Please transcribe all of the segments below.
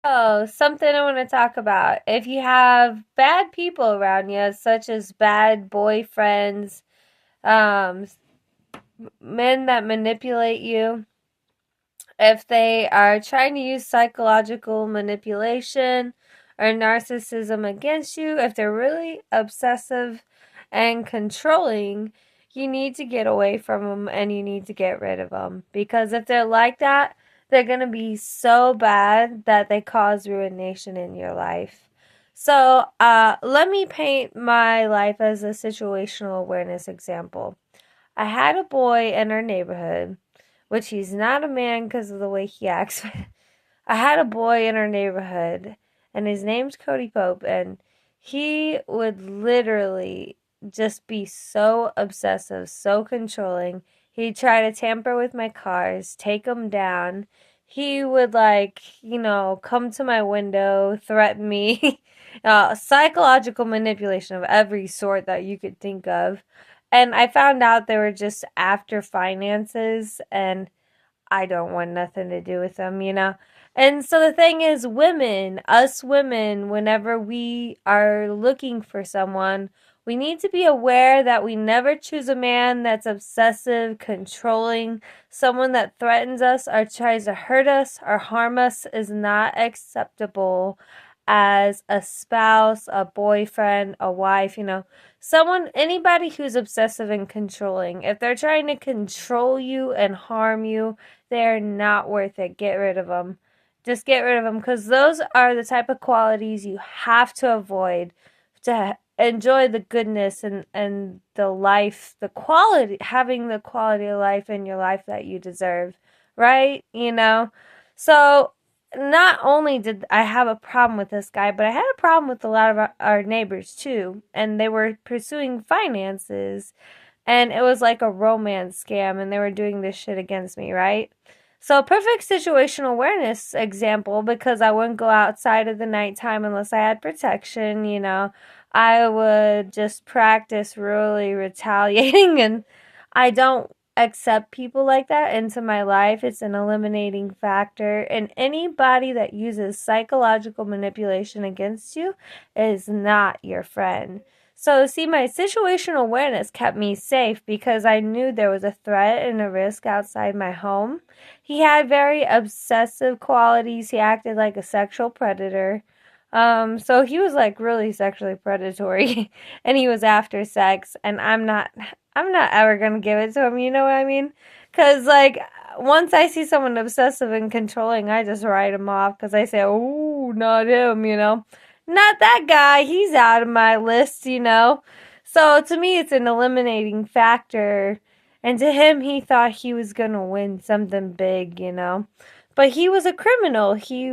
Oh, something I want to talk about. If you have bad people around you, such as bad boyfriends, um, men that manipulate you, if they are trying to use psychological manipulation or narcissism against you, if they're really obsessive and controlling, you need to get away from them and you need to get rid of them. Because if they're like that, they're going to be so bad that they cause ruination in your life. So, let me paint my life as a situational awareness example. I had a boy in our neighborhood, which he's not a man because of the way he acts. I had a boy in our neighborhood, and his name's Cody Pope, and he would literally just be so obsessive, so controlling. He'd try to tamper with my cars, take them down. He would, come to my window, threaten me. Psychological manipulation of every sort that you could think of. And I found out they were just after finances, and I don't want nothing to do with them. And so the thing is, us women, whenever we are looking for someone, we need to be aware that we never choose a man that's obsessive, controlling, someone that threatens us or tries to hurt us or harm us is not acceptable as a spouse, a boyfriend, a wife. Someone, anybody who's obsessive and controlling, if they're trying to control you and harm you, they're not worth it. Get rid of them. Just get rid of them because those are the type of qualities you have to avoid to enjoy the goodness and the life, the quality, having the quality of life in your life that you deserve, right? So not only did I have a problem with this guy, but I had a problem with a lot of our neighbors too. And they were pursuing finances. And it was like a romance scam. And they were doing this shit against me, right? So, perfect situational awareness example because I wouldn't go outside at the nighttime unless I had protection. I would just practice really retaliating, and I don't accept people like that into my life. It's an eliminating factor, and anybody that uses psychological manipulation against you is not your friend. So, see, my situational awareness kept me safe because I knew there was a threat and a risk outside my home. He had very obsessive qualities. He acted like a sexual predator. So he was like really sexually predatory and he was after sex and I'm not ever going to give it to him, you know what I mean? Cuz like once I see someone obsessive and controlling, I just write him off cuz I say, "Oh, not him." Not that guy. He's out of my list. So to me it's an eliminating factor, and to him, he thought he was going to win something big. But he was a criminal. He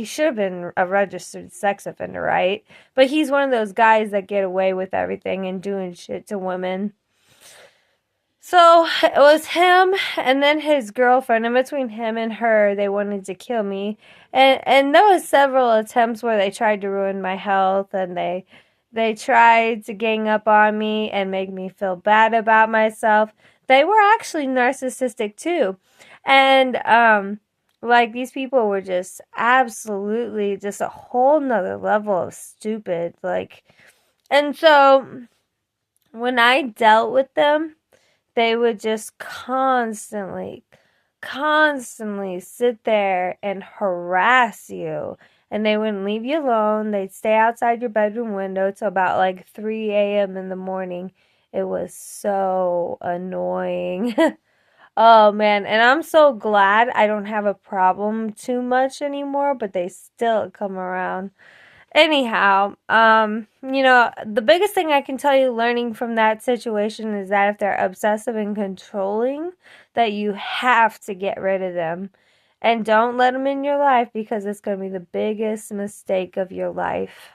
should have been a registered sex offender, right? But he's one of those guys that get away with everything and doing shit to women. So it was him and then his girlfriend. In between him and her, they wanted to kill me. And there was several attempts where they tried to ruin my health, and they tried to gang up on me and make me feel bad about myself. They were actually narcissistic too. And like these people were just absolutely just a whole nother level of stupid. And so when I dealt with them, they would just constantly sit there and harass you. And they wouldn't leave you alone. They'd stay outside your bedroom window till about like 3 a.m. in the morning. It was so annoying. Oh man, and I'm so glad I don't have a problem too much anymore, but they still come around. Anyhow, the biggest thing I can tell you learning from that situation is that if they're obsessive and controlling, that you have to get rid of them. And don't let them in your life because it's going to be the biggest mistake of your life.